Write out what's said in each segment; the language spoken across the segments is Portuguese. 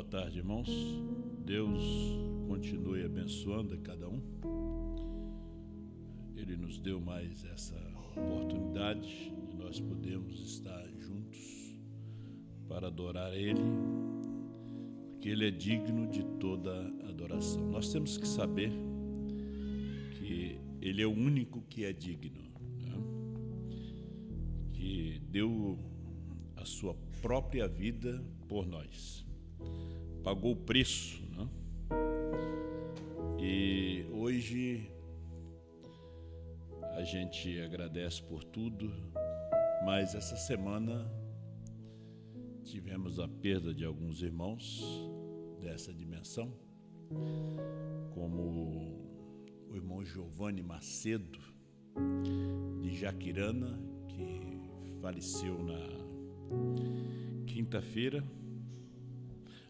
Boa tarde, irmãos. Deus continue abençoando a cada um. Ele nos deu mais essa oportunidade de nós podermos estar juntos para adorar Ele, porque Ele é digno de toda adoração. Nós temos que saber que Ele é o único que é digno, né? Que deu a sua própria vida por nós, pagou o preço, né? E hoje a gente agradece por tudo, mas essa semana tivemos a perda de alguns irmãos dessa dimensão, como o irmão Giovanni Macedo, de Jaquirana, que faleceu na quinta-feira,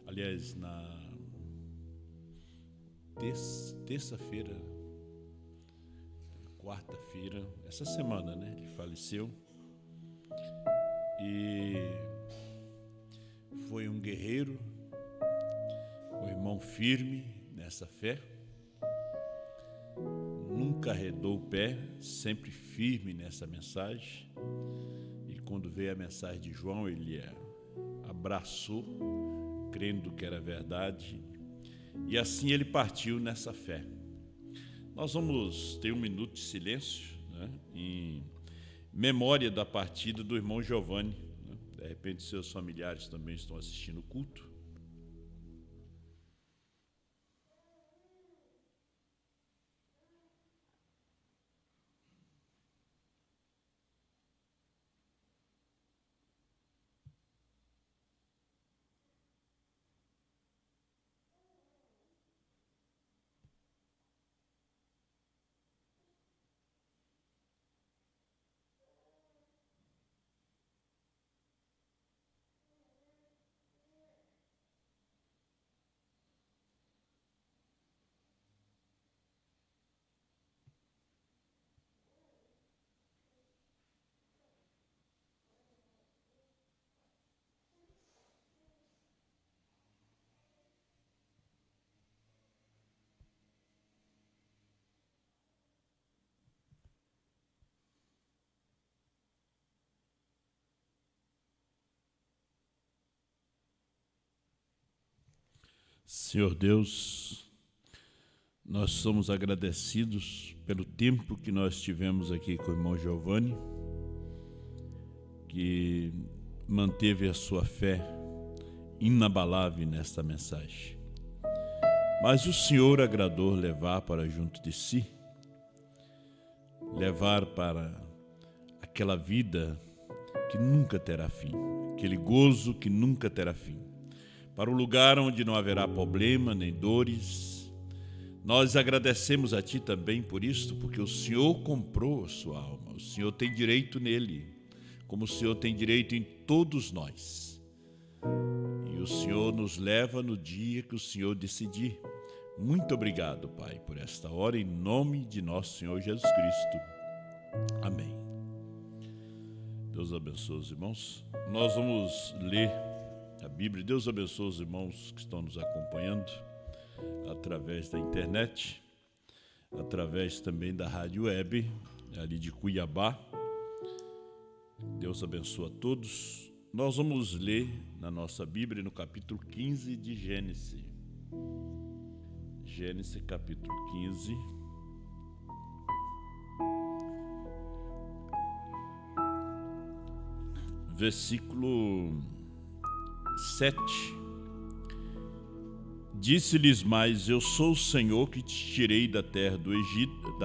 aliás, na terça-feira, quarta-feira, essa semana, né? Ele faleceu e foi um guerreiro, um irmão firme nessa fé, nunca arredou o pé, sempre firme nessa mensagem. E quando veio a mensagem de João, ele abraçou, crendo que era verdade, e assim ele partiu nessa fé. Nós vamos ter um minuto de silêncio, né, em memória da partida do irmão Giovanni, né? De repente seus familiares também estão assistindo o culto. Senhor Deus, nós somos agradecidos pelo tempo que nós tivemos aqui com o irmão Giovanni, que manteve a sua fé inabalável nesta mensagem. Mas o Senhor agradou levar para junto de si, levar para aquela vida que nunca terá fim, aquele gozo que nunca terá fim, para o lugar onde não haverá problema nem dores. Nós agradecemos a Ti também por isto, porque o Senhor comprou a sua alma, o Senhor tem direito nele, como o Senhor tem direito em todos nós. E o Senhor nos leva no dia que o Senhor decidir. Muito obrigado, Pai, por esta hora, em nome de nosso Senhor Jesus Cristo. Amém. Deus abençoe os irmãos. Nós vamos ler a Bíblia. Deus abençoe os irmãos que estão nos acompanhando através da internet, através também da rádio web, ali de Cuiabá. Deus abençoe a todos. Nós vamos ler na nossa Bíblia no capítulo 15 de Gênesis. Gênesis capítulo 15. Versículo 7. Disse-lhes mais: Eu sou o Senhor que te tirei da terra do Egito,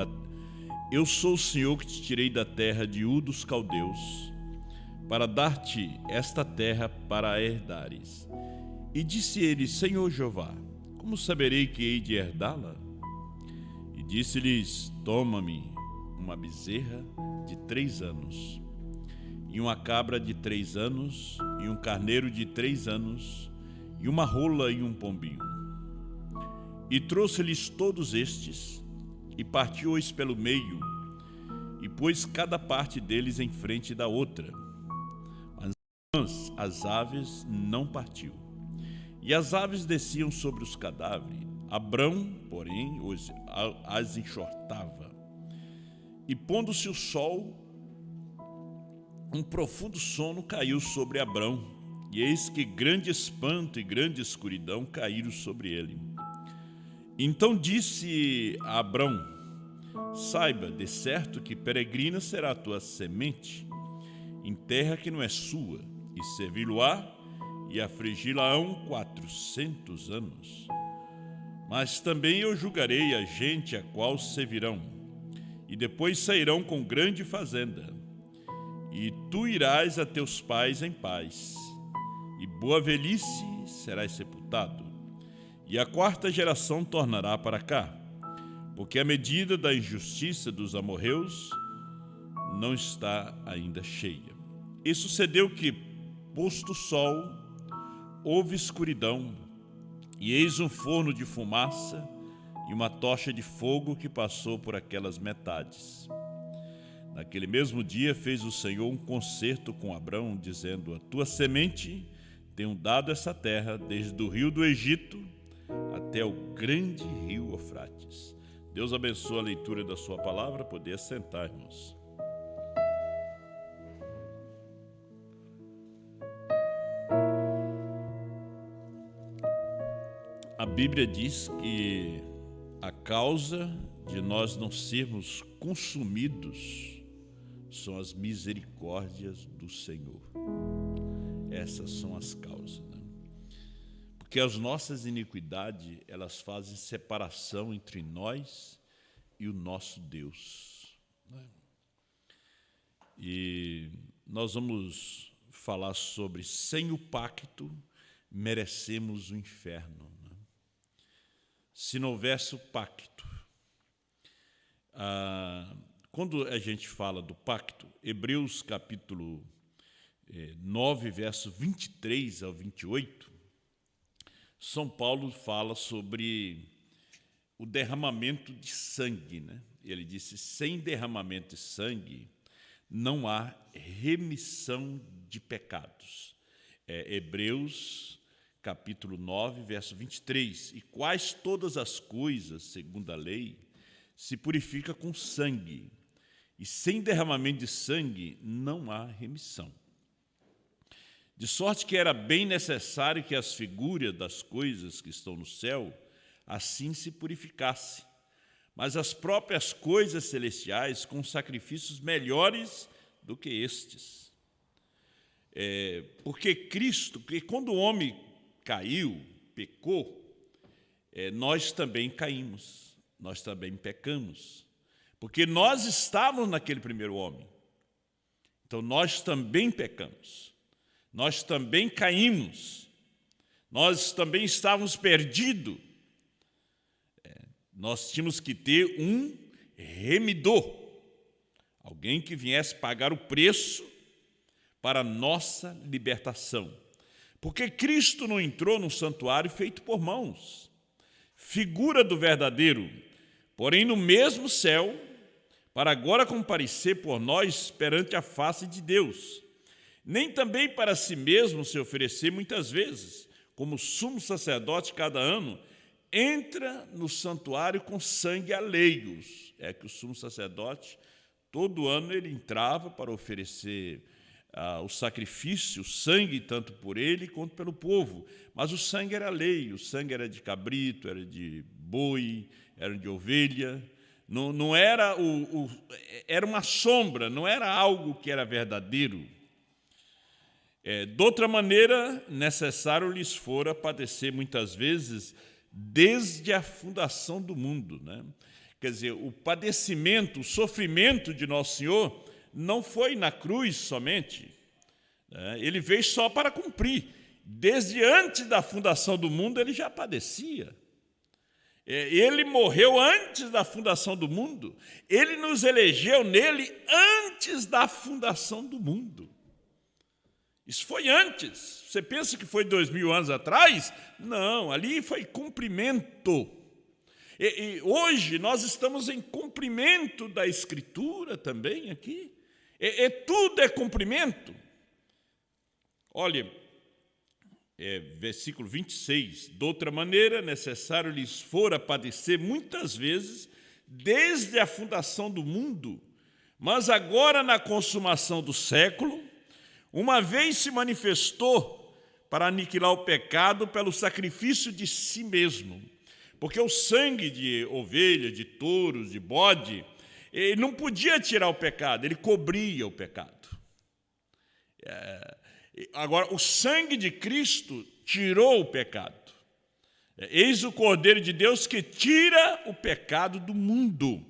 eu sou o Senhor que te tirei da terra de Ur dos Caldeus, para dar-te esta terra para a herdares. E disse ele: Senhor Jeová, como saberei que hei de herdá-la? E disse-lhes: Toma-me uma bezerra de 3 anos, e uma cabra de 3 anos, e um carneiro de 3 anos, e uma rola e um pombinho. E trouxe-lhes todos estes, e partiu-os pelo meio, e pôs cada parte deles em frente da outra. Mas as aves não partiu. e as aves desciam sobre os cadáveres. Abrão, porém, as enxortava. E pondo-se o sol, um profundo sono caiu sobre Abrão, e eis que grande espanto e grande escuridão caíram sobre ele. Então disse a Abrão: saiba, de certo, que peregrina será a tua semente, em terra que não é sua, e servi-lo-á, e afligi-la-ão 400 anos. Mas também eu julgarei a gente a qual servirão, e depois sairão com grande fazenda. E tu irás a teus pais em paz, e boa velhice serás sepultado. E a quarta geração tornará para cá, porque a medida da injustiça dos amorreus não está ainda cheia. E sucedeu que, posto o sol, houve escuridão, e eis um forno de fumaça e uma tocha de fogo que passou por aquelas metades. Naquele mesmo dia fez o Senhor um concerto com Abrão, dizendo: a tua semente tenho dado essa terra, desde o rio do Egito até o grande rio Eufrates. Deus abençoe a leitura da sua palavra. Poder assentar, irmãos. A Bíblia diz que a causa de nós não sermos consumidos são as misericórdias do Senhor. Essas são as causas, né? Porque as nossas iniquidades, elas fazem separação entre nós e o nosso Deus, né? E nós vamos falar sobre: sem o pacto, merecemos o inferno. Se não houvesse o pacto. Quando a gente fala do pacto, Hebreus capítulo 9, verso 23 ao 28, São Paulo fala sobre o derramamento de sangue, né? Ele disse: sem derramamento de sangue não há remissão de pecados. Hebreus capítulo 9, verso 23. E quais todas as coisas, segundo a lei, se purifica com sangue, e sem derramamento de sangue não há remissão. De sorte que era bem necessário que as figuras das coisas que estão no céu assim se purificassem, mas as próprias coisas celestiais com sacrifícios melhores do que estes. Porque quando o homem caiu, pecou, nós também caímos, nós também pecamos, porque nós estávamos naquele primeiro homem, então nós também pecamos, nós também caímos, nós também estávamos perdidos, nós tínhamos que ter um remidor, alguém que viesse pagar o preço para a nossa libertação. Porque Cristo não entrou num santuário feito por mãos, figura do verdadeiro, porém no mesmo céu, para agora comparecer por nós perante a face de Deus, nem também para si mesmo se oferecer muitas vezes, como sumo sacerdote cada ano, entra no santuário com sangue alheios. É que o sumo sacerdote, todo ano ele entrava para oferecer o sacrifício, o sangue, tanto por ele quanto pelo povo. Mas o sangue era alheio, o sangue era de cabrito, era de boi, era de ovelha. Não era era uma sombra, não era algo que era verdadeiro. De outra maneira, necessário lhes fora padecer muitas vezes desde a fundação do mundo, né? Quer dizer, o padecimento, o sofrimento de Nosso Senhor não foi na cruz somente, né? Ele veio só para cumprir. Desde antes da fundação do mundo, ele já padecia. Ele morreu antes da fundação do mundo. Ele nos elegeu nele antes da fundação do mundo. Isso foi antes. Você pensa que foi 2000 anos atrás? Não, ali foi cumprimento. E hoje nós estamos em cumprimento da Escritura também aqui. Tudo é cumprimento. Olha, versículo 26, de outra maneira, necessário lhes fora padecer muitas vezes, desde a fundação do mundo, mas agora na consumação do século, uma vez se manifestou para aniquilar o pecado pelo sacrifício de si mesmo. Porque o sangue de ovelha, de touros, de bode, ele não podia tirar o pecado, ele cobria o pecado. Agora, o sangue de Cristo tirou o pecado. Eis o Cordeiro de Deus que tira o pecado do mundo.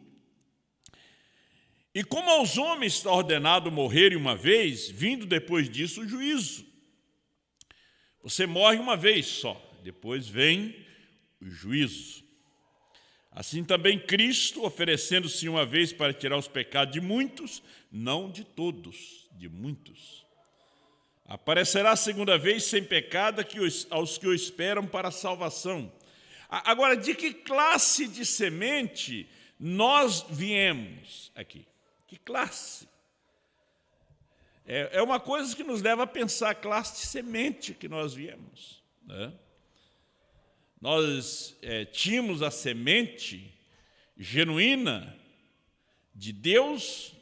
E como aos homens está ordenado morrerem uma vez, vindo depois disso o juízo. Você morre uma vez só, depois vem o juízo. Assim também Cristo, oferecendo-se uma vez para tirar os pecados de muitos, não de todos, de muitos. Aparecerá a segunda vez sem pecado aos que o esperam para a salvação. Agora, de que classe de semente nós viemos aqui? Que classe? É uma coisa que nos leva a pensar a classe de semente que nós viemos, né? Nós tínhamos a semente genuína de Deus,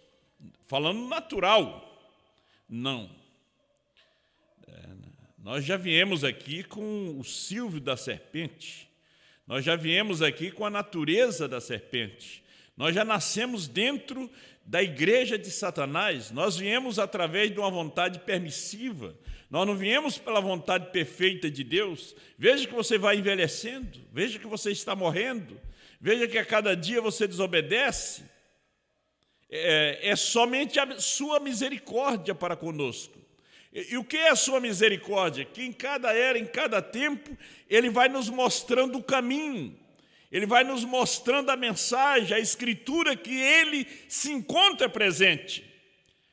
falando natural. Não. Nós já viemos aqui com o silvio da serpente. Nós já viemos aqui com a natureza da serpente. Nós já nascemos dentro da igreja de Satanás. Nós viemos através de uma vontade permissiva. Nós não viemos pela vontade perfeita de Deus. Veja que você vai envelhecendo. Veja que você está morrendo. Veja que a cada dia você desobedece. É somente a sua misericórdia para conosco. E o que é a sua misericórdia? Que em cada era, em cada tempo, Ele vai nos mostrando o caminho. Ele vai nos mostrando a mensagem, a escritura que Ele se encontra presente.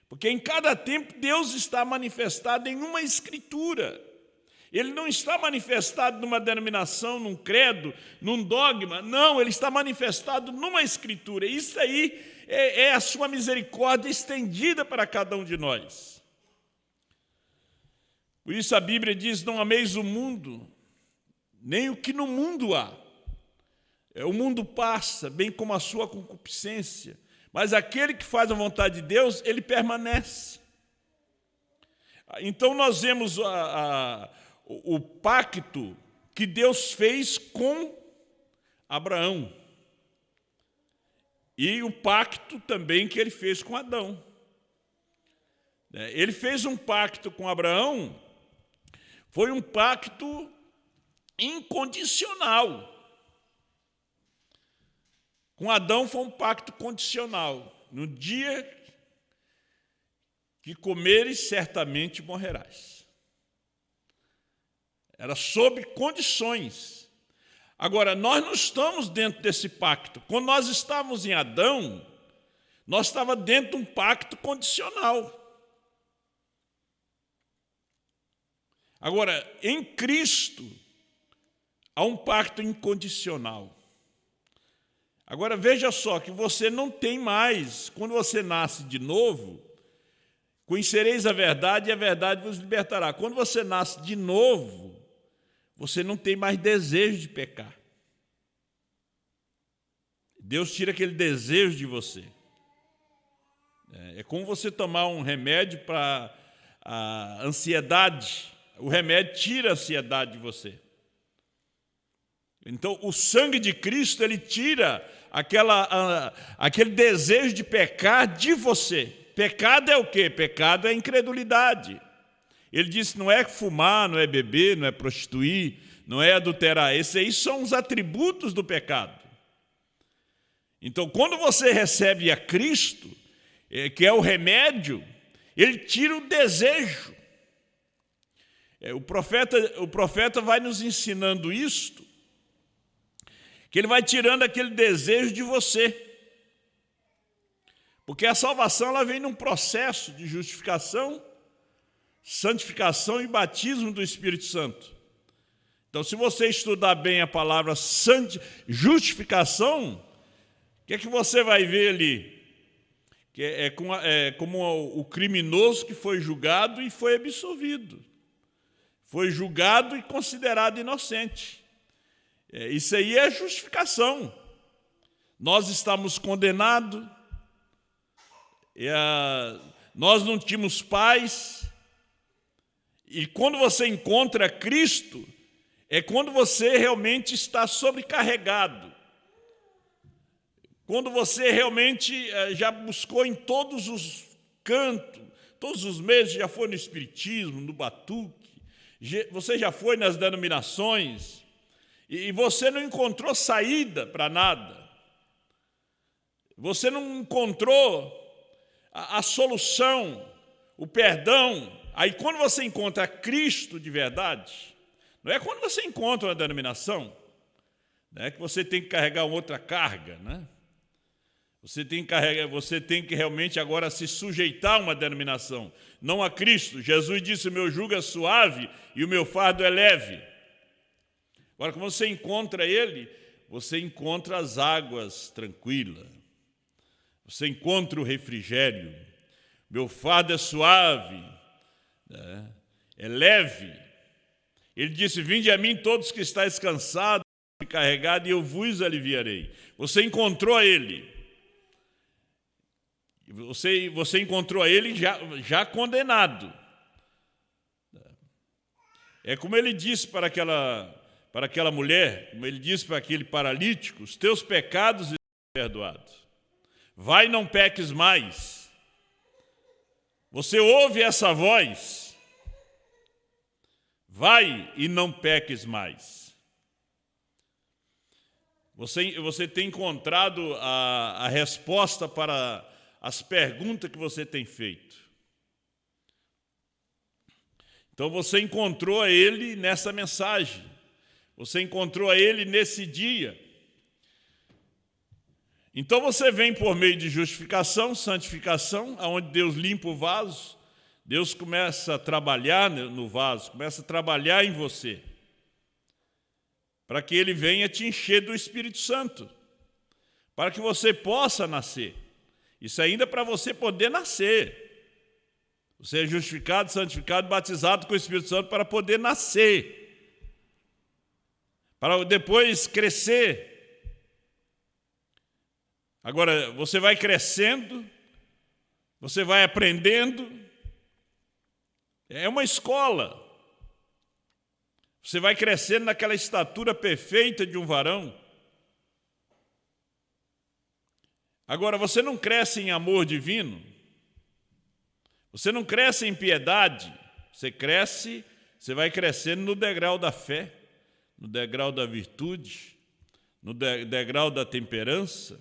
Porque em cada tempo Deus está manifestado em uma escritura. Ele não está manifestado numa denominação, num credo, num dogma. Não, Ele está manifestado numa escritura. Isso aí é a sua misericórdia estendida para cada um de nós. Por isso a Bíblia diz, não ameis o mundo, nem o que no mundo há. O mundo passa, bem como a sua concupiscência, mas aquele que faz a vontade de Deus, ele permanece. Então nós vemos o pacto que Deus fez com Abraão e o pacto também que ele fez com Adão. Ele fez um pacto com Abraão, foi um pacto incondicional. Com Adão foi um pacto condicional. No dia que comeres, certamente morrerás. Era sob condições. Agora, nós não estamos dentro desse pacto. Quando nós estávamos em Adão, nós estávamos dentro de um pacto condicional. Agora, em Cristo, há um pacto incondicional. Agora, veja só que você não tem mais, quando você nasce de novo, conhecereis a verdade e a verdade vos libertará. Quando você nasce de novo, você não tem mais desejo de pecar. Deus tira aquele desejo de você. É como você tomar um remédio para a ansiedade. O remédio tira a ansiedade de você. Então, o sangue de Cristo, ele tira aquele desejo de pecar de você. Pecado é o quê? Pecado é incredulidade. Ele disse, não é fumar, não é beber, não é prostituir, não é adulterar. Esses aí são os atributos do pecado. Então, quando você recebe a Cristo, que é o remédio, ele tira o desejo. O profeta vai nos ensinando isto, que ele vai tirando aquele desejo de você. Porque a salvação ela vem num processo de justificação, santificação e batismo do Espírito Santo. Então, se você estudar bem a palavra justificação, o que é que você vai ver ali? Que é como o criminoso que foi julgado e foi absolvido. foi julgado e considerado inocente. Isso aí é justificação. Nós estamos condenados, nós não tínhamos paz, e quando você encontra Cristo, é quando você realmente está sobrecarregado, quando você realmente já buscou em todos os cantos, todos os meses já foi no Espiritismo, no Batuque, você já foi nas denominações, e você não encontrou saída para nada, você não encontrou a solução, o perdão. Aí quando você encontra Cristo de verdade, não é quando você encontra uma denominação, não é que você tem que carregar outra carga, né? Você tem que realmente agora se sujeitar a uma denominação, não a Cristo. Jesus disse: o meu jugo é suave e o meu fardo é leve. Agora, quando você encontra Ele, você encontra as águas tranquilas, você encontra o refrigério. Meu fardo é suave, é leve. Ele disse: vinde a mim todos que estáis cansados e carregados, e eu vos aliviarei. Você encontrou Ele. Você encontrou Ele já condenado. É como Ele disse para aquela mulher, como Ele disse para aquele paralítico: os teus pecados estão perdoados. Vai, não peques mais. Você ouve essa voz. Vai e não peques mais. Você tem encontrado a resposta para as perguntas que você tem feito. Então você encontrou a Ele nessa mensagem. Você encontrou a Ele nesse dia. Então você vem por meio de justificação, santificação, onde Deus limpa o vaso, Deus começa a trabalhar no vaso, começa a trabalhar em você, para que Ele venha te encher do Espírito Santo, para que você possa nascer. Isso ainda é para você poder nascer. Você é justificado, santificado, batizado com o Espírito Santo para poder nascer, para depois crescer. Agora, você vai crescendo, você vai aprendendo, é uma escola. Você vai crescendo naquela estatura perfeita de um varão. Agora, você não cresce em amor divino, você não cresce em piedade, você vai crescendo no degrau da fé, no degrau da virtude, no degrau da temperança.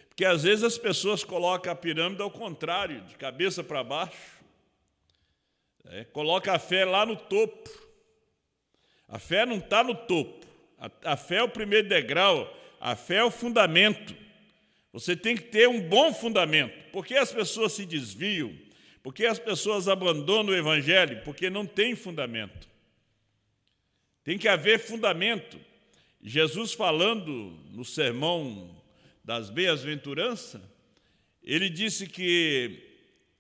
Porque às vezes as pessoas colocam a pirâmide ao contrário, de cabeça para baixo. Coloca a fé lá no topo. A fé não está no topo. A fé é o primeiro degrau, a fé é o fundamento. Você tem que ter um bom fundamento. Por que as pessoas se desviam? Por que as pessoas abandonam o Evangelho? Porque não tem fundamento. Tem que haver fundamento. Jesus, falando no sermão das bem-aventuranças, ele disse que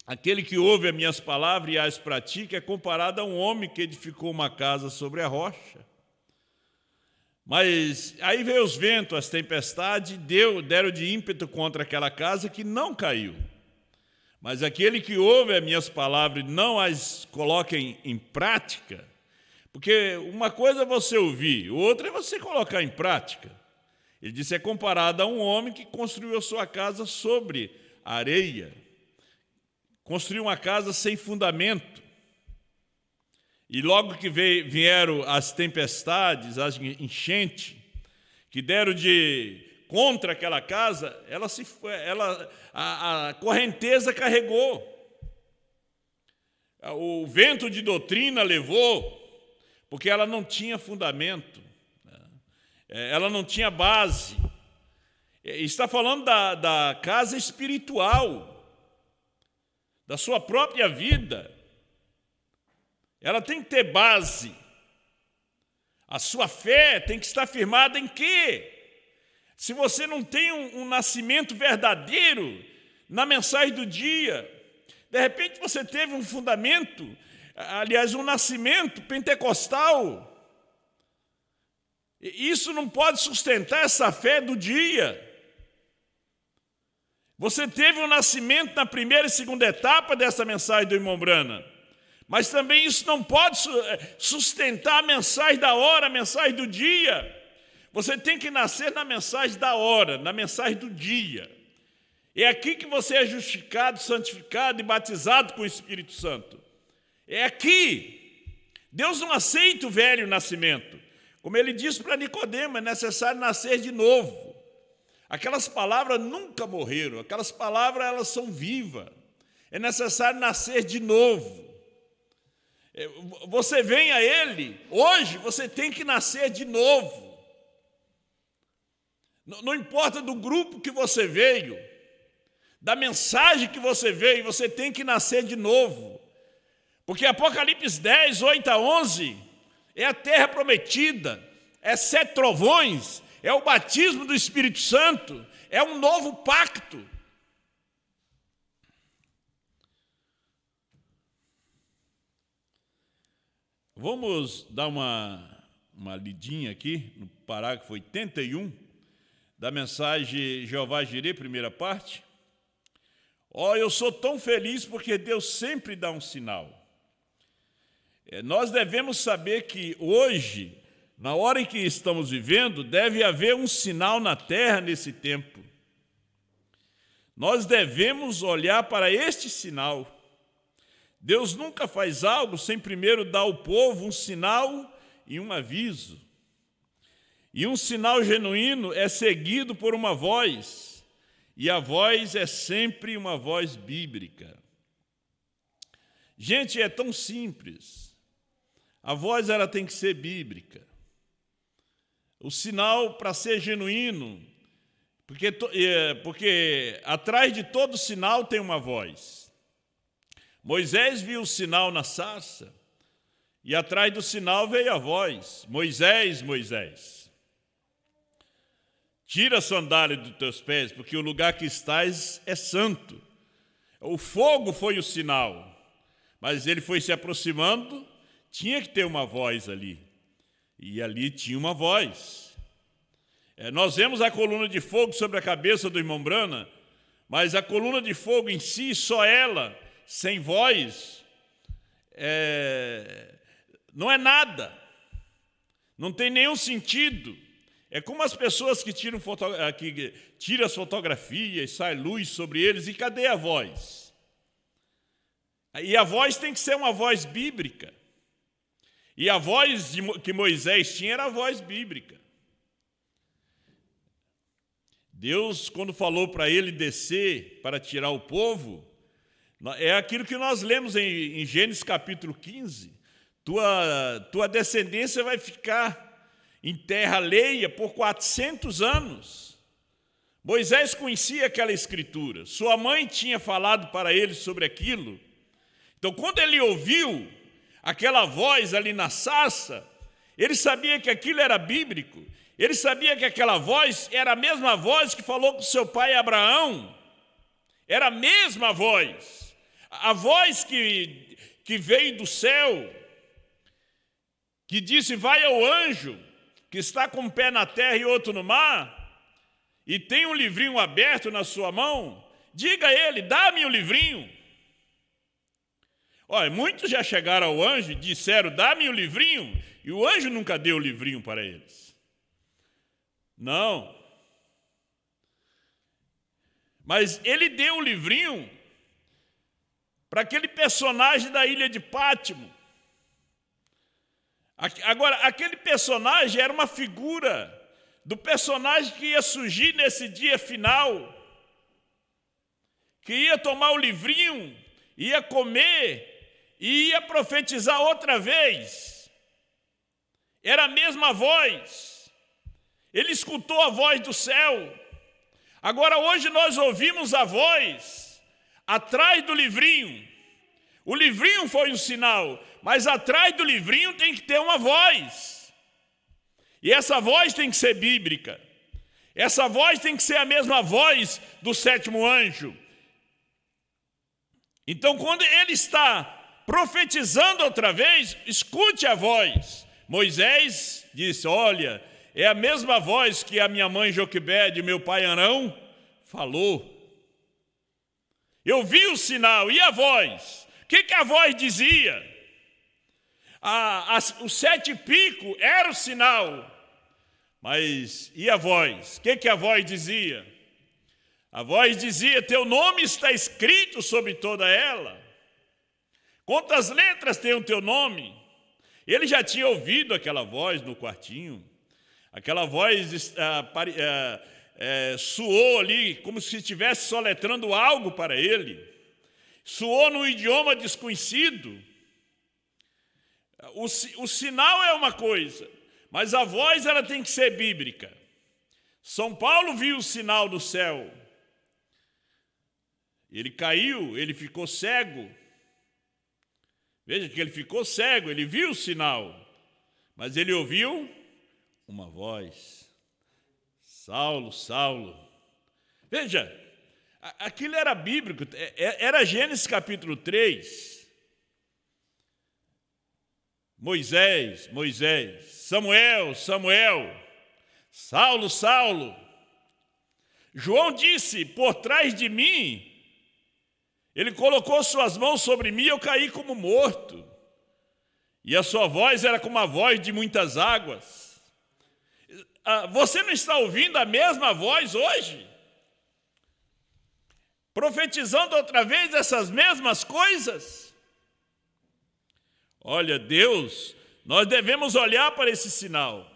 aquele que ouve as minhas palavras e as pratica é comparado a um homem que edificou uma casa sobre a rocha. Mas aí veio os ventos, as tempestades, deram de ímpeto contra aquela casa que não caiu. Mas aquele que ouve as minhas palavras e não as coloca em prática, porque uma coisa é você ouvir, outra é você colocar em prática. Ele disse: é comparado a um homem que construiu a sua casa sobre a areia. Construiu uma casa sem fundamento. E logo que vieram as tempestades, as enchentes, que deram contra aquela casa, a correnteza carregou. O vento de doutrina levou, porque ela não tinha fundamento. Ela não tinha base. Está falando da casa espiritual, da sua própria vida. Ela tem que ter base. A sua fé tem que estar firmada em quê? Se você não tem um nascimento verdadeiro na mensagem do dia, de repente você teve um fundamento aliás, um nascimento pentecostal. Isso não pode sustentar essa fé do dia. Você teve um nascimento na primeira e segunda etapa dessa mensagem do irmão Brana, mas também isso não pode sustentar a mensagem da hora, a mensagem do dia. Você tem que nascer na mensagem da hora, na mensagem do dia. É aqui que você é justificado, santificado e batizado com o Espírito Santo. É aqui. Deus não aceita o velho nascimento. Como ele disse para Nicodemo, é necessário nascer de novo. Aquelas palavras nunca morreram, aquelas palavras elas são vivas. É necessário nascer de novo. Você vem a Ele, hoje você tem que nascer de novo. Não importa do grupo que você veio, da mensagem que você veio, você tem que nascer de novo. Porque Apocalipse 10, 8 a 11, é a terra prometida, é 7 trovões, é o batismo do Espírito Santo, é um novo pacto. Vamos dar uma lidinha aqui no parágrafo 81 da mensagem Jeová Jireh, primeira parte. Eu sou tão feliz porque Deus sempre dá um sinal. Nós devemos saber que hoje, na hora em que estamos vivendo, deve haver um sinal na terra nesse tempo. Nós devemos olhar para este sinal. Deus nunca faz algo sem primeiro dar ao povo um sinal e um aviso. E um sinal genuíno é seguido por uma voz, e a voz é sempre uma voz bíblica. Gente, é tão simples. A voz ela tem que ser bíblica. O sinal, para ser genuíno, porque atrás de todo sinal tem uma voz. Moisés viu o sinal na sarça, e atrás do sinal veio a voz: Moisés, Moisés, tira a sandália dos teus pés, porque o lugar que estás é santo. O fogo foi o sinal, mas ele foi se aproximando, tinha que ter uma voz ali, e ali tinha uma voz. Nós vemos a coluna de fogo sobre a cabeça do irmão Brana, mas a coluna de fogo em si, só ela, sem voz, não é nada, não tem nenhum sentido. É como as pessoas que tiram as fotografias, sai luz sobre eles, e cadê a voz? E a voz tem que ser uma voz bíblica. E a voz que Moisés tinha era a voz bíblica. Deus, quando falou para ele descer para tirar o povo, é aquilo que nós lemos em Gênesis capítulo 15. Tua descendência vai ficar em terra alheia por 400 anos. Moisés conhecia aquela escritura. Sua mãe tinha falado para ele sobre aquilo. Então, quando ele ouviu aquela voz ali na sarça, ele sabia que aquilo era bíblico. Ele sabia que aquela voz era a mesma voz que falou com seu pai Abraão. Era a mesma voz. A voz que veio do céu, que disse: vai ao anjo, que está com um pé na terra e outro no mar, e tem um livrinho aberto na sua mão, diga a ele: dá-me o livrinho. Olha, muitos já chegaram ao anjo e disseram: dá-me o livrinho, e o anjo nunca deu o livrinho para eles. Não. Mas ele deu o livrinho para aquele personagem da ilha de Pátimo. Agora, aquele personagem era uma figura do personagem que ia surgir nesse dia final, que ia tomar o livrinho, ia comer e ia profetizar outra vez. Era a mesma voz. Ele escutou a voz do céu. Agora, hoje nós ouvimos a voz atrás do livrinho. O livrinho foi um sinal, mas atrás do livrinho tem que ter uma voz. E essa voz tem que ser bíblica. Essa voz tem que ser a mesma voz do sétimo anjo. Então, quando ele está profetizando outra vez, escute a voz. Moisés disse: olha, é a mesma voz que a minha mãe Joquebede e meu pai Arão falou. Eu vi o sinal, e a voz? O que a voz dizia? O 7 pico era o sinal, mas e a voz? O que a voz dizia? A voz dizia: teu nome está escrito sobre toda ela. Quantas letras tem o teu nome? Ele já tinha ouvido aquela voz no quartinho. Aquela voz soou ali como se estivesse soletrando algo para ele. Soou num idioma desconhecido. O sinal é uma coisa, mas a voz ela tem que ser bíblica. São Paulo viu o sinal do céu. Ele caiu, ele ficou cego. Veja que ele ficou cego, ele viu o sinal, mas ele ouviu uma voz: Saulo, Saulo. Veja, aquilo era bíblico, era Gênesis capítulo 3. Moisés, Moisés, Samuel, Samuel, Saulo, Saulo. João disse: por trás de mim, ele colocou suas mãos sobre mim e eu caí como morto. E a sua voz era como a voz de muitas águas. Você não está ouvindo a mesma voz hoje? Profetizando outra vez essas mesmas coisas? Olha, Deus, nós devemos olhar para esse sinal.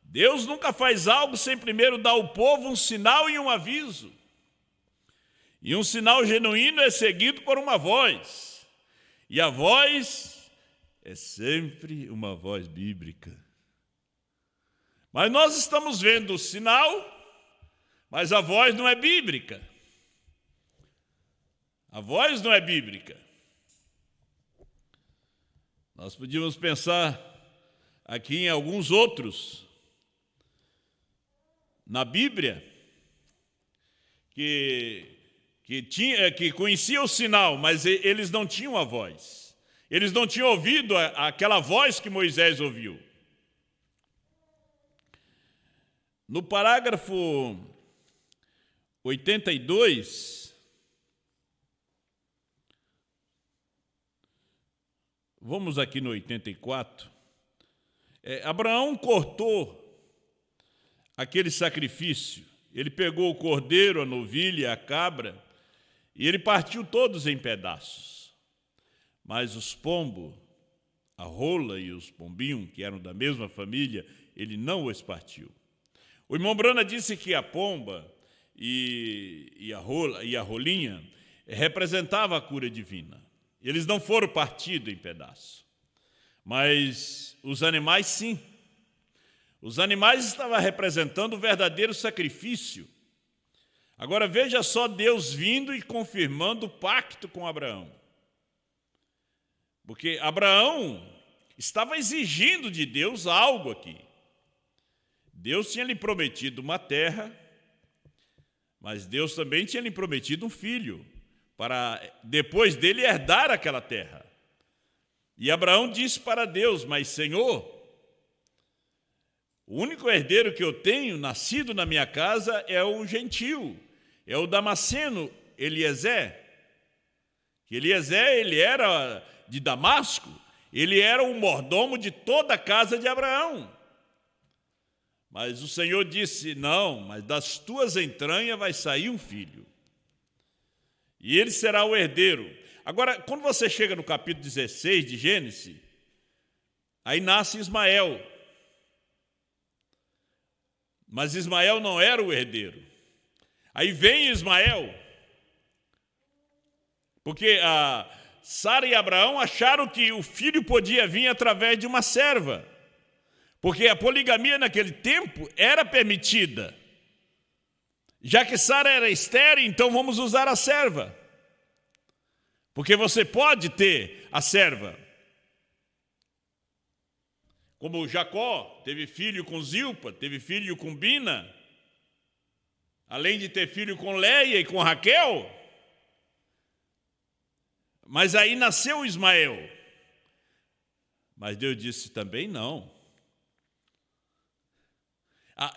Deus nunca faz algo sem primeiro dar ao povo um sinal e um aviso. E um sinal genuíno é seguido por uma voz. E a voz é sempre uma voz bíblica. Mas nós estamos vendo o sinal, mas a voz não é bíblica. A voz não é bíblica. Nós podíamos pensar aqui em alguns outros na Bíblia que conheciam o sinal, mas eles não tinham a voz. Eles não tinham ouvido aquela voz que Moisés ouviu. No parágrafo 82, vamos aqui no 84, Abraão cortou aquele sacrifício. Ele pegou o cordeiro, a novilha, a cabra, e ele partiu todos em pedaços. Mas os pombos, a rola e os pombinhos, que eram da mesma família, ele não os partiu. O irmão Brana disse que a pomba e a rolinha representava a cura divina. Eles não foram partidos em pedaços. Mas os animais, sim. Os animais estavam representando o verdadeiro sacrifício. Agora veja só Deus vindo e confirmando o pacto com Abraão. Porque Abraão estava exigindo de Deus algo aqui. Deus tinha lhe prometido uma terra, mas Deus também tinha lhe prometido um filho, para depois dele herdar aquela terra. E Abraão disse para Deus: mas Senhor, o único herdeiro que eu tenho, nascido na minha casa, é o gentio, é o Damasceno, Eliezer. Eliezer, ele era de Damasco, ele era o mordomo de toda a casa de Abraão. Mas o Senhor disse: não, mas das tuas entranhas vai sair um filho. E ele será o herdeiro. Agora, quando você chega no capítulo 16 de Gênesis, aí nasce Ismael. Mas Ismael não era o herdeiro. Aí vem Ismael, porque Sara e Abraão acharam que o filho podia vir através de uma serva, porque a poligamia naquele tempo era permitida. Já que Sara era estéril, então vamos usar a serva, porque você pode ter a serva. Como Jacó teve filho com Zilpa, teve filho com Bina, além de ter filho com Leia e com Raquel, Mas aí nasceu Ismael. Mas Deus disse também não.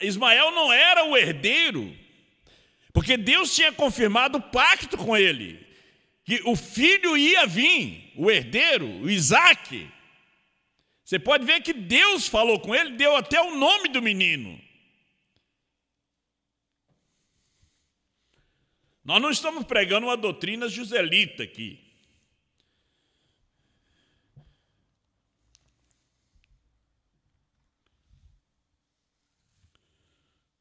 Ismael não era o herdeiro, porque Deus tinha confirmado o pacto com ele, que o filho ia vir, o herdeiro, o Isaque. Você pode ver que Deus falou com ele, deu até o nome do menino. Nós não estamos pregando uma doutrina joselita aqui.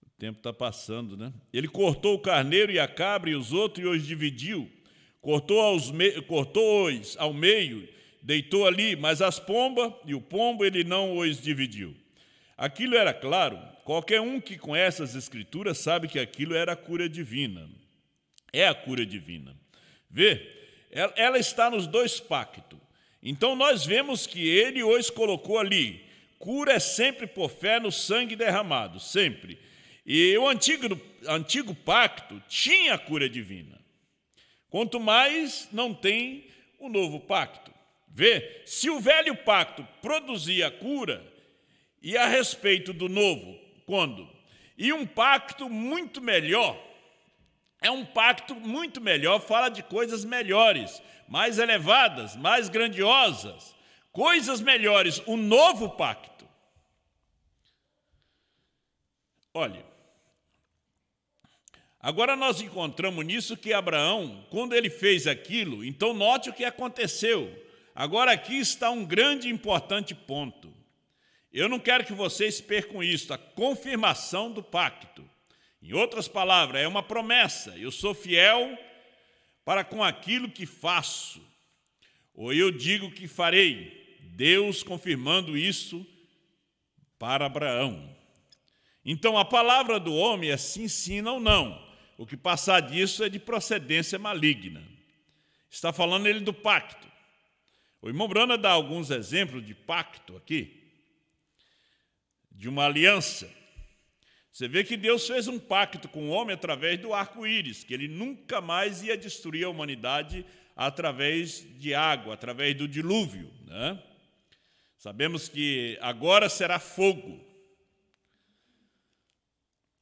O tempo está passando, né? Ele cortou o carneiro e a cabra e os outros e os dividiu. Cortou-os ao meio, deitou ali, mas as pombas e o pombo ele não os dividiu. Aquilo era claro, qualquer um que conhece as Escrituras sabe que aquilo era a cura divina. É a cura divina. Vê, ela está nos dois pactos. Então nós vemos que ele os colocou ali. Cura é sempre por fé no sangue derramado, sempre. E o antigo pacto tinha a cura divina. Quanto mais não tem o novo pacto. Vê, se o velho pacto produzia a cura, e a respeito do novo, quando? E um pacto muito melhor, fala de coisas melhores, mais elevadas, mais grandiosas, coisas melhores, o novo pacto. Olha, agora nós encontramos nisso que Abraão, quando ele fez aquilo, então note o que aconteceu. Agora aqui está um grande e importante ponto. Eu não quero que vocês percam isso, a confirmação do pacto. Em outras palavras, é uma promessa. Eu sou fiel para com aquilo que faço. Ou eu digo que farei. Deus confirmando isso para Abraão. Então, a palavra do homem é sim, sim, não, não. O que passar disso é de procedência maligna. Está falando ele do pacto. O irmão Brana dá alguns exemplos de pacto aqui, de uma aliança. Você vê que Deus fez um pacto com o homem através do arco-íris, que ele nunca mais ia destruir a humanidade através de água, através do dilúvio, né? Sabemos que agora será fogo.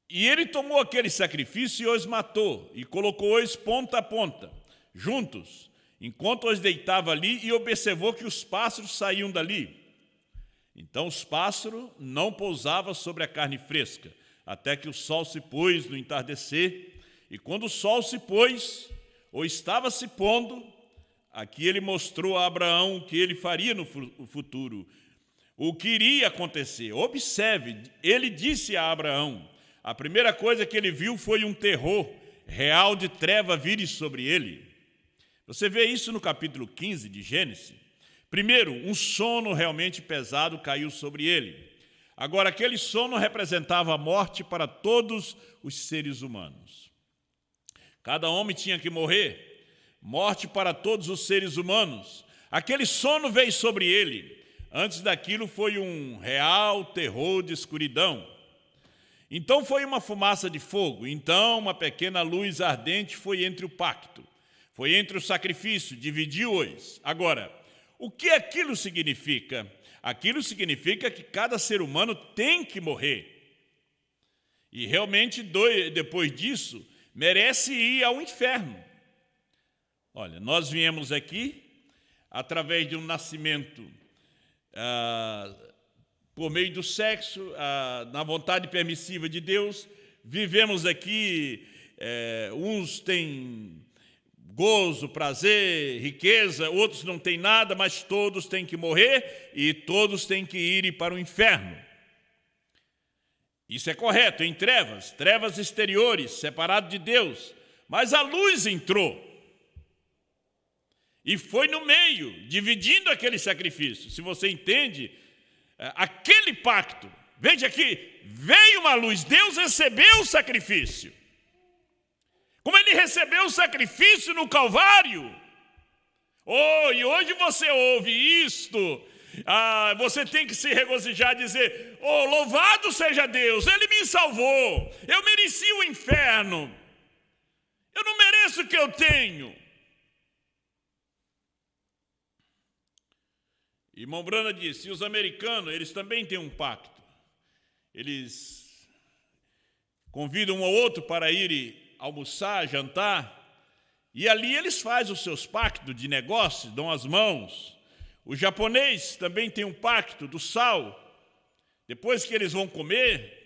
E ele tomou aquele sacrifício e os matou, e colocou-os ponta a ponta, juntos, enquanto os deitava ali, e observou que os pássaros saíam dali. Então os pássaros não pousavam sobre a carne fresca, até que o sol se pôs no entardecer, e quando o sol se pôs, ou estava se pondo, aqui ele mostrou a Abraão o que ele faria no futuro, o que iria acontecer. Observe, ele disse a Abraão, a primeira coisa que ele viu foi um terror real de treva vir sobre ele. Você vê isso no capítulo 15 de Gênesis. Primeiro, um sono realmente pesado caiu sobre ele. Agora, aquele sono representava a morte para todos os seres humanos. Cada homem tinha que morrer. Morte para todos os seres humanos. Aquele sono veio sobre ele. Antes daquilo foi um real terror de escuridão. Então foi uma fumaça de fogo. Então uma pequena luz ardente foi entre o pacto. Foi entre o sacrifício, dividiu-os. Agora, o que aquilo significa? Aquilo significa que cada ser humano tem que morrer. E realmente, depois disso, merece ir ao inferno. Olha, nós viemos aqui através de um nascimento por meio do sexo, na vontade permissiva de Deus. Vivemos aqui, uns têm gozo, prazer, riqueza, outros não têm nada, mas todos têm que morrer e todos têm que ir para o inferno. Isso é correto, em trevas exteriores, separado de Deus. Mas a luz entrou e foi no meio, dividindo aquele sacrifício. Se você entende, aquele pacto, veja aqui, veio uma luz, Deus recebeu o sacrifício. Como ele recebeu o sacrifício no Calvário. E hoje você ouve isto, você tem que se regozijar e dizer, louvado seja Deus, ele me salvou, eu mereci o inferno, eu não mereço o que eu tenho. Irmão Brana disse, e os americanos, eles também têm um pacto. Eles convidam um ao outro para ir almoçar, jantar, e ali eles fazem os seus pactos de negócios, dão as mãos. O japonês também tem um pacto do sal. Depois que eles vão comer,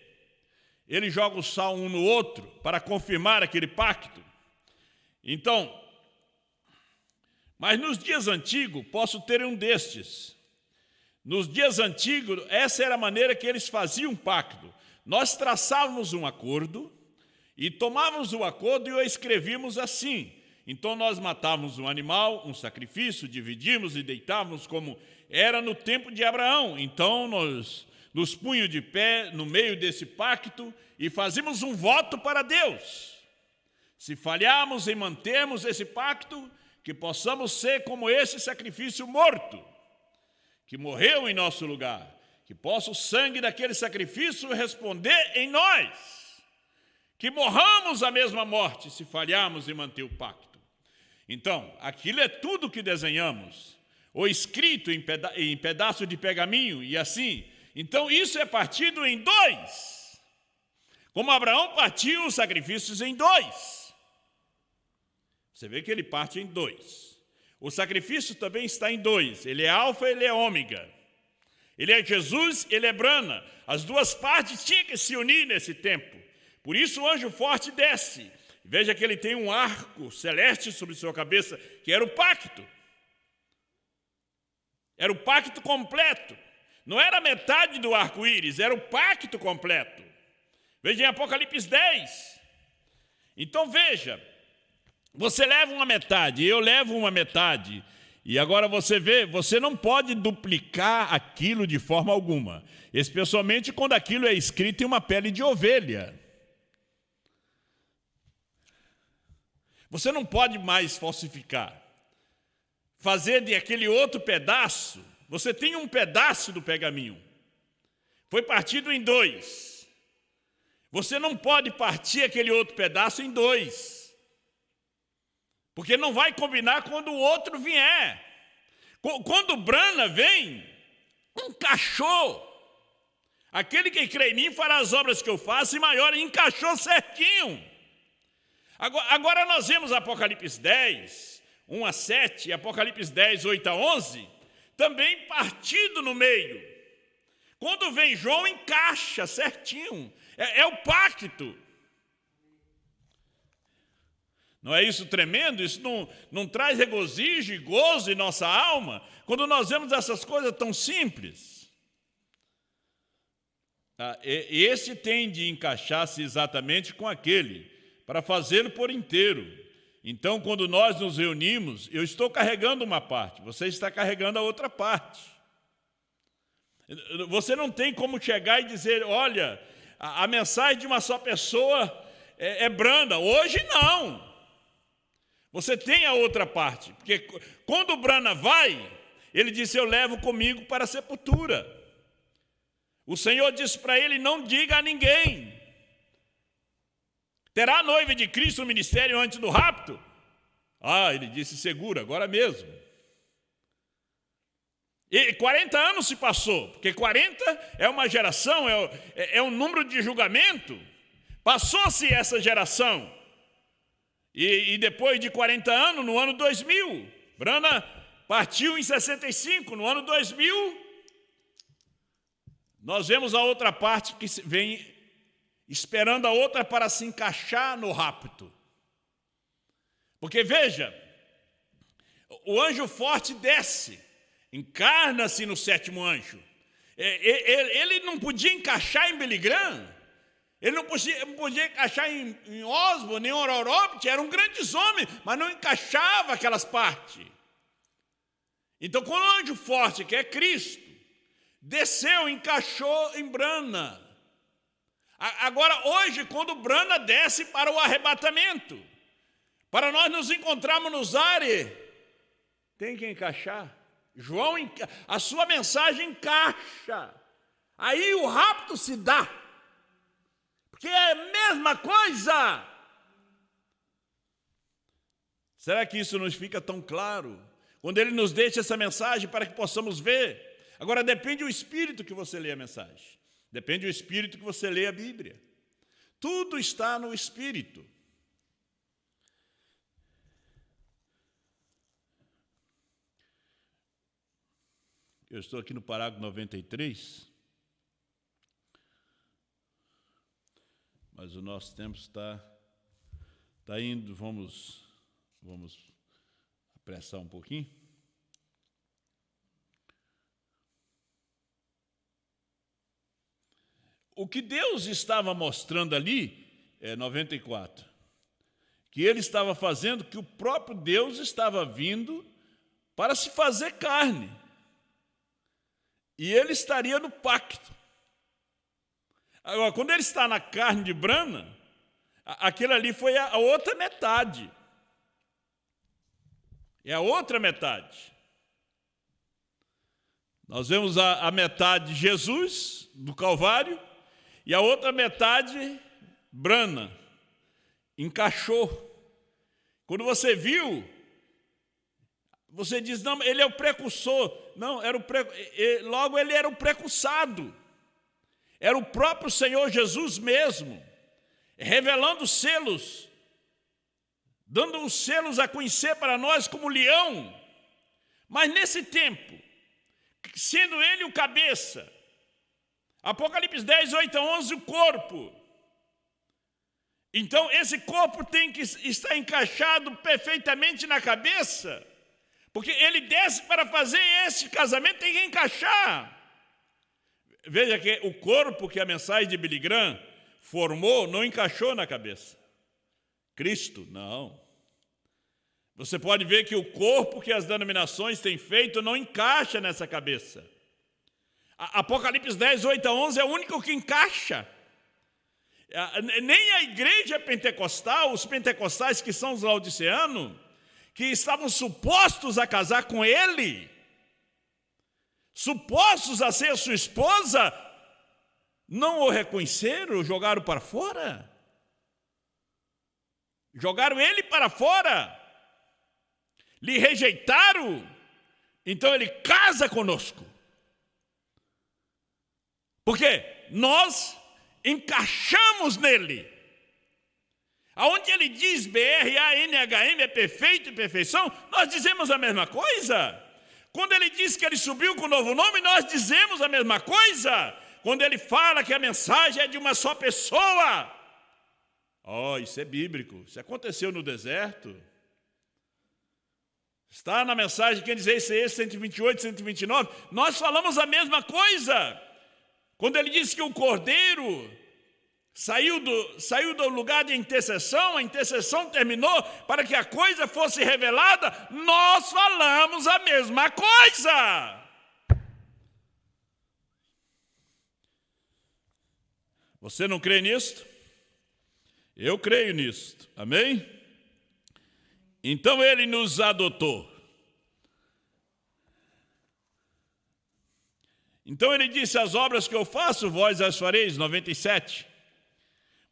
eles jogam o sal um no outro para confirmar aquele pacto. Então, mas nos dias antigos, posso ter um destes. Nos dias antigos, essa era a maneira que eles faziam um pacto. Nós traçávamos um acordo e tomávamos o acordo e o escrevíamos assim. Então nós matávamos um animal, um sacrifício, dividíamos e deitávamos como era no tempo de Abraão. Então nós nos punhamos de pé no meio desse pacto e fazíamos um voto para Deus. Se falharmos em mantermos esse pacto, que possamos ser como esse sacrifício morto, que morreu em nosso lugar, que possa o sangue daquele sacrifício responder em nós, que morramos a mesma morte se falharmos em manter o pacto. Então, aquilo é tudo que desenhamos, ou escrito em pedaço de pergaminho e assim. Então, isso é partido em dois, como Abraão partiu os sacrifícios em dois. Você vê que ele parte em dois. O sacrifício também está em dois. Ele é alfa, ele é ômega. Ele é Jesus, ele é Brana. As duas partes tinham que se unir nesse tempo. Por isso o anjo forte desce. Veja que ele tem um arco celeste sobre sua cabeça, que era o pacto. Era o pacto completo. Não era metade do arco-íris, era o pacto completo. Veja em Apocalipse 10. Então veja, você leva uma metade, eu levo uma metade. E agora você vê, você não pode duplicar aquilo de forma alguma. Especialmente quando aquilo é escrito em uma pele de ovelha. Você não pode mais falsificar. Fazer de aquele outro pedaço, você tem um pedaço do pergaminho. Foi partido em dois. Você não pode partir aquele outro pedaço em dois. Porque não vai combinar quando o outro vier. Quando Brana vem, encaixou. Aquele que crê em mim fará as obras que eu faço e maior, encaixou certinho. Agora nós vemos Apocalipse 10, 1 a 7, e Apocalipse 10, 8 a 11, também partido no meio. Quando vem João, encaixa certinho. É o pacto. Não é isso tremendo? Isso não traz regozijo e gozo em nossa alma? Quando nós vemos essas coisas tão simples. Esse tem de encaixar-se exatamente com aquele, para fazê-lo por inteiro. Então, quando nós nos reunimos, eu estou carregando uma parte, você está carregando a outra parte. Você não tem como chegar e dizer, olha, a mensagem de uma só pessoa é branda. Hoje não. Você tem a outra parte, porque quando o Brana vai, ele disse, eu levo comigo para a sepultura. O Senhor disse para ele, não diga a ninguém. Terá a noiva de Cristo no ministério antes do rapto? Ele disse, segura, agora mesmo. E 40 anos se passou, porque 40 é uma geração, é um número de julgamento. Passou-se essa geração. E depois de 40 anos, no ano 2000, Brana partiu em 65, no ano 2000, nós vemos a outra parte que vem esperando a outra para se encaixar no rapto. Porque veja, o anjo forte desce, encarna-se no sétimo anjo. Ele não podia encaixar em Billy Graham, ele não podia encaixar em Osborne, nem Ororobit, eram grandes homens, mas não encaixava aquelas partes. Então, quando o anjo forte, que é Cristo, desceu, encaixou em Brana. Agora, hoje, quando Brana desce para o arrebatamento, para nós nos encontrarmos nos ares, tem que encaixar. João, a sua mensagem encaixa. Aí o rapto se dá. Porque é a mesma coisa. Será que isso nos fica tão claro? quando Ele nos deixa essa mensagem para que possamos ver. Agora, depende do espírito que você lê a mensagem. Depende do espírito que você lê a Bíblia. Tudo está no espírito. Eu estou aqui no parágrafo 93, mas o nosso tempo está indo, vamos apressar um pouquinho. O que Deus estava mostrando ali, 94, que Ele estava fazendo, que o próprio Deus estava vindo para se fazer carne. E Ele estaria no pacto. Agora, quando Ele está na carne de Brana, aquilo ali foi a outra metade. É a outra metade. Nós vemos a metade de Jesus, do Calvário, e a outra metade, Brana, encaixou. Quando você viu, você diz, não, ele é o precursor. Não, logo ele era o precursado. Era o próprio Senhor Jesus mesmo, revelando os selos, dando os selos a conhecer para nós como leão. Mas nesse tempo, sendo ele o cabeça, Apocalipse 10, 8 a 11, o corpo. Então, esse corpo tem que estar encaixado perfeitamente na cabeça, porque ele desce para fazer esse casamento, tem que encaixar. Veja que o corpo que a mensagem de Billy Graham formou não encaixou na cabeça. Cristo, não. Você pode ver que o corpo que as denominações têm feito não encaixa nessa cabeça. Apocalipse 10, 8 a 11 é o único que encaixa. Nem a igreja pentecostal, os pentecostais que são os laodiceanos, que estavam supostos a casar com ele, supostos a ser sua esposa, não o reconheceram, jogaram para fora. Jogaram ele para fora. Lhe rejeitaram. Então ele casa conosco. Porque nós encaixamos nele. Aonde ele diz BRANHM é perfeito e perfeição, nós dizemos a mesma coisa. Quando ele diz que ele subiu com um novo nome, nós dizemos a mesma coisa. Quando ele fala que a mensagem é de uma só pessoa, isso é bíblico, isso aconteceu no deserto. Está na mensagem, quem diz Isaías 128, 129, nós falamos a mesma coisa. Quando ele diz que o Cordeiro saiu do lugar de intercessão, a intercessão terminou para que a coisa fosse revelada, nós falamos a mesma coisa. Você não crê nisto? Eu creio nisto, amém? Então ele nos adotou. Então ele disse, as obras que eu faço, vós as fareis, 97.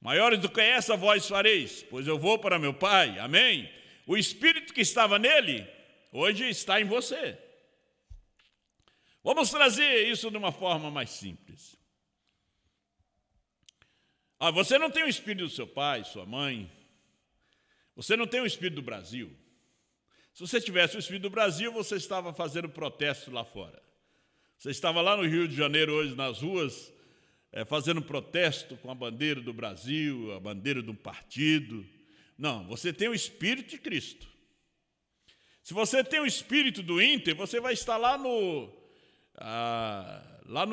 Maiores do que essa, vós fareis, pois eu vou para meu Pai, amém? O Espírito que estava nele, hoje está em você. Vamos trazer isso de uma forma mais simples. Você não tem o Espírito do seu pai, sua mãe. Você não tem o Espírito do Brasil. Se você tivesse o Espírito do Brasil, você estava fazendo protesto lá fora. Você estava lá no Rio de Janeiro hoje, nas ruas, fazendo protesto com a bandeira do Brasil, a bandeira de um partido. Não, você tem o Espírito de Cristo. Se você tem o Espírito do Inter, você vai estar lá no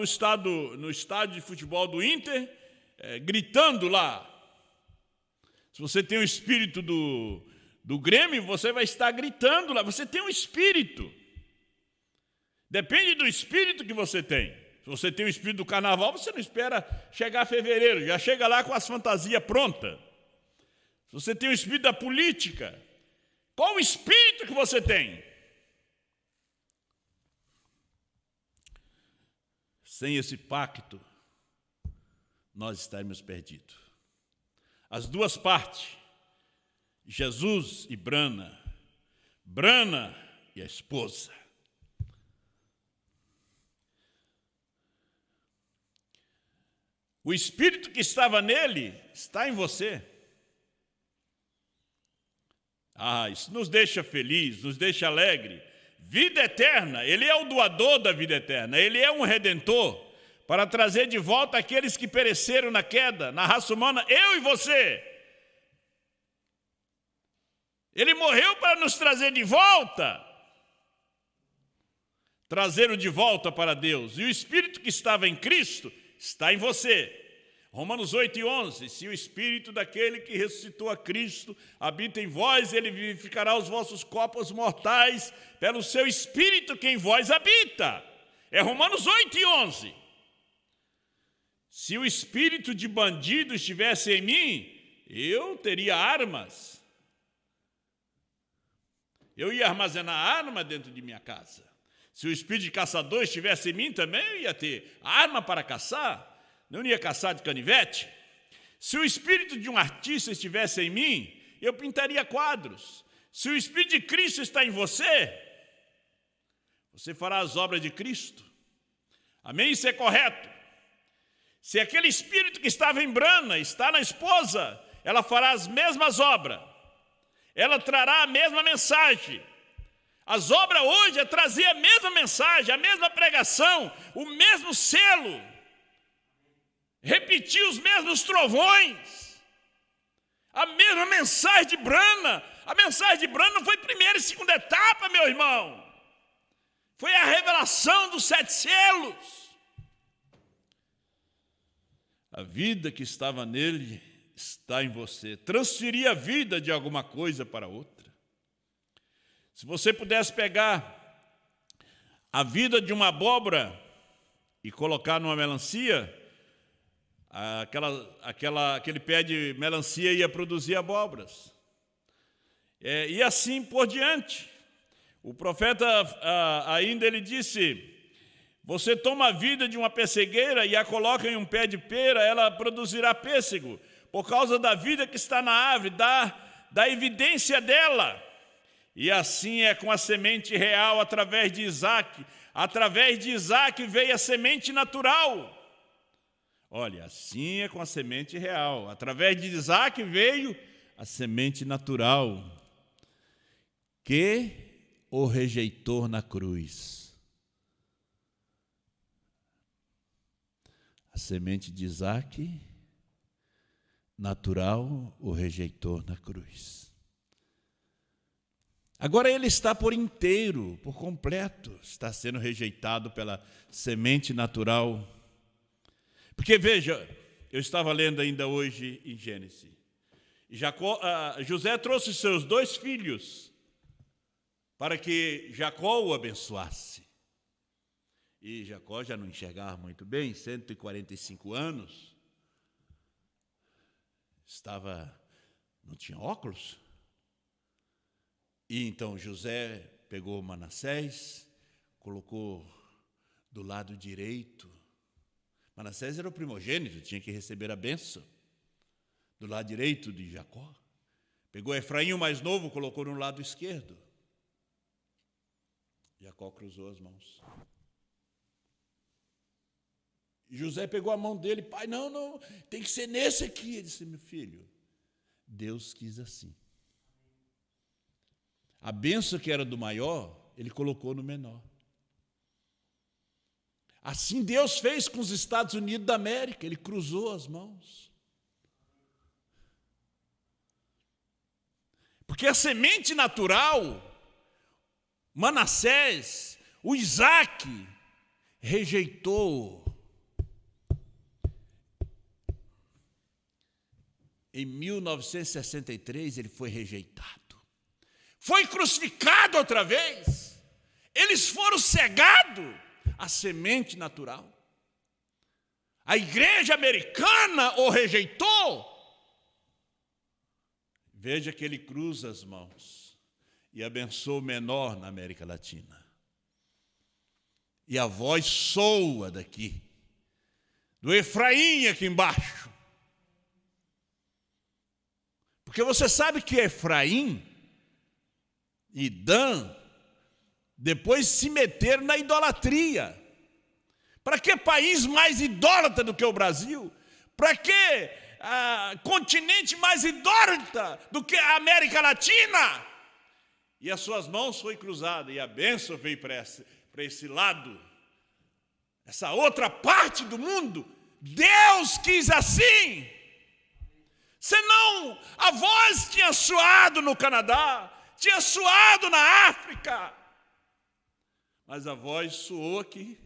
estádio de futebol do Inter, gritando lá. Se você tem o Espírito do Grêmio, você vai estar gritando lá. Você tem um Espírito. Depende do Espírito que você tem. Se você tem o Espírito do Carnaval, você não espera chegar fevereiro, já chega lá com as fantasias prontas. Se você tem o Espírito da política, qual o Espírito que você tem? Sem esse pacto, nós estaremos perdidos. As duas partes, Jesus e Brana. Brana e a esposa. O Espírito que estava nele está em você. Isso nos deixa feliz, nos deixa alegre. Vida eterna, Ele é o doador da vida eterna, Ele é um redentor para trazer de volta aqueles que pereceram na queda, na raça humana, eu e você. Ele morreu para nos trazer de volta, trazê-lo de volta para Deus. E o Espírito que estava em Cristo está em você. Romanos 8:11, se o Espírito daquele que ressuscitou a Cristo habita em vós, Ele vivificará os vossos corpos mortais pelo seu Espírito que em vós habita. É Romanos 8:11. Se o espírito de bandido estivesse em mim, eu teria armas. Eu ia armazenar arma dentro de minha casa. Se o espírito de caçador estivesse em mim também, eu ia ter arma para caçar. Não ia caçar de canivete. Se o espírito de um artista estivesse em mim, eu pintaria quadros. Se o Espírito de Cristo está em você, você fará as obras de Cristo. Amém? Isso é correto. Se aquele espírito que estava em Brana está na esposa, ela fará as mesmas obras. Ela trará a mesma mensagem. As obras hoje é trazer a mesma mensagem, a mesma pregação, o mesmo selo. Repetir os mesmos trovões. A mesma mensagem de Brana. A mensagem de Brana não foi primeira e segunda etapa, meu irmão. Foi a revelação dos 7 selos. A vida que estava nele está em você. Transferir a vida de alguma coisa para outra. Se você pudesse pegar a vida de uma abóbora e colocar numa melancia, aquele pé de melancia ia produzir abóboras. E assim por diante. O profeta ainda ele disse: você toma a vida de uma pessegueira e a coloca em um pé de pera, ela produzirá pêssego, por causa da vida que está na árvore, da evidência dela. E assim é com a semente real através de Isaac. Através de Isaac veio a semente natural. Olha, assim é com a semente real. Através de Isaac veio a semente natural, que o rejeitou na cruz. A semente de Isaac, natural, o rejeitou na cruz. Agora ele está por inteiro, por completo, está sendo rejeitado pela semente natural. Porque veja, eu estava lendo ainda hoje em Gênesis. José trouxe seus 2 filhos para que Jacó o abençoasse. E Jacó já não enxergava muito bem, 145 anos. Não tinha óculos. E então José pegou Manassés, colocou do lado direito. Manassés era o primogênito, tinha que receber a bênção. Do lado direito de Jacó. Pegou Efraim, o mais novo, colocou no lado esquerdo. Jacó cruzou as mãos. E José pegou a mão dele: pai, não, tem que ser nesse aqui. Ele disse: meu filho, Deus quis assim. A bênção que era do maior, ele colocou no menor. Assim Deus fez com os Estados Unidos da América, ele cruzou as mãos. Porque a semente natural, Manassés, o Isaac, rejeitou. Em 1963 ele foi rejeitado. Foi crucificado outra vez. Eles foram cegados à semente natural. A igreja americana o rejeitou. Veja que ele cruza as mãos e abençoa o menor na América Latina. E a voz soa daqui, do Efraim aqui embaixo. Porque você sabe que Efraim e Dan Depois se meteram na idolatria. Para que país mais idólatra do que o Brasil? Para que continente mais idólatra do que a América Latina? E as suas mãos foi cruzada e a bênção veio para esse lado, essa outra parte do mundo. Deus quis assim. Senão a voz tinha soado no Canadá, tinha soado na África, mas a voz soou aqui.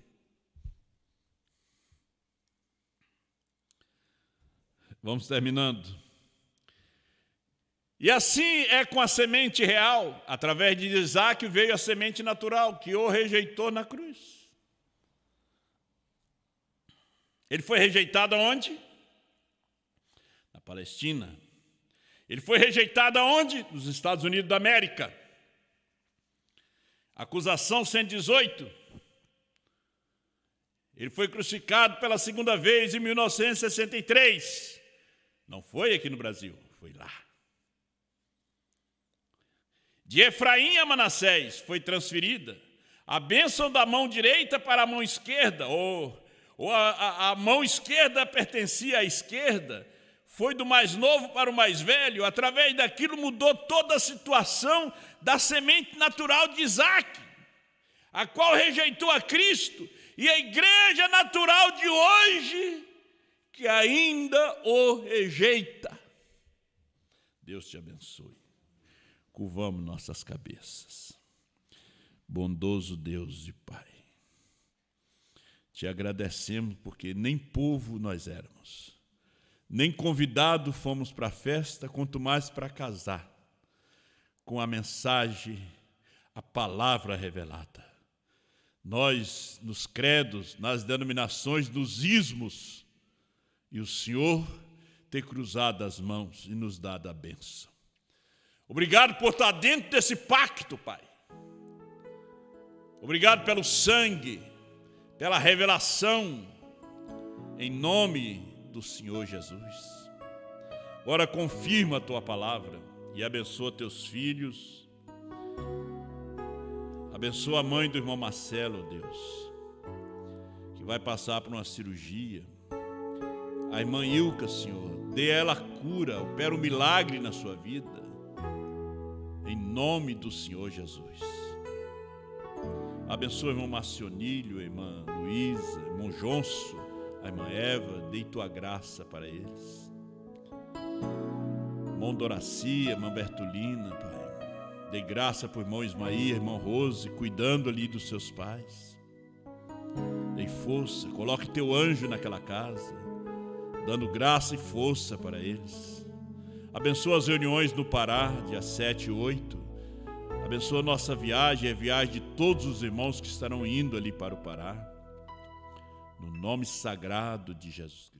Vamos terminando. E assim é com a semente real. Através de Isaac veio a semente natural, que o rejeitou na cruz. Ele foi rejeitado aonde? Na Palestina. Ele foi rejeitado aonde? Nos Estados Unidos da América. Acusação 118. Ele foi crucificado pela segunda vez em 1963. Não foi aqui no Brasil, foi lá. De Efraim a Manassés foi transferida a bênção da mão direita para a mão esquerda, ou a mão esquerda pertencia à esquerda, foi do mais novo para o mais velho. Através daquilo mudou toda a situação da semente natural de Isaac, a qual rejeitou a Cristo, e a igreja natural de hoje, que ainda o rejeita. Deus te abençoe. Curvamos nossas cabeças. Bondoso Deus e Pai, te agradecemos porque nem povo nós éramos, nem convidado fomos para a festa, quanto mais para casar com a mensagem, a palavra revelada. Nós, nos credos, nas denominações, nos ismos, e o Senhor ter cruzado as mãos e nos dado a bênção. Obrigado por estar dentro desse pacto, Pai. Obrigado pelo sangue, pela revelação, em nome do Senhor Jesus. Agora confirma a Tua palavra e abençoa Teus filhos. Abençoa a mãe do irmão Marcelo, Deus, que vai passar por uma cirurgia. A irmã Ilka, Senhor, dê a ela cura, opera um milagre na sua vida. Em nome do Senhor Jesus. Abençoa o irmão Marcionílio, a irmã Luísa, o irmão Jonso, a irmã Eva, dê tua graça para eles. Irmão Doraci, a irmã Bertolina, Pai, dê graça para o irmão Ismaí, irmão Rose, cuidando ali dos seus pais. Dê força, coloque teu anjo naquela casa, dando graça e força para eles. Abençoa as reuniões no Pará, dia 7 e 8. Abençoa a nossa viagem, a viagem de todos os irmãos que estarão indo ali para o Pará. No nome sagrado de Jesus Cristo.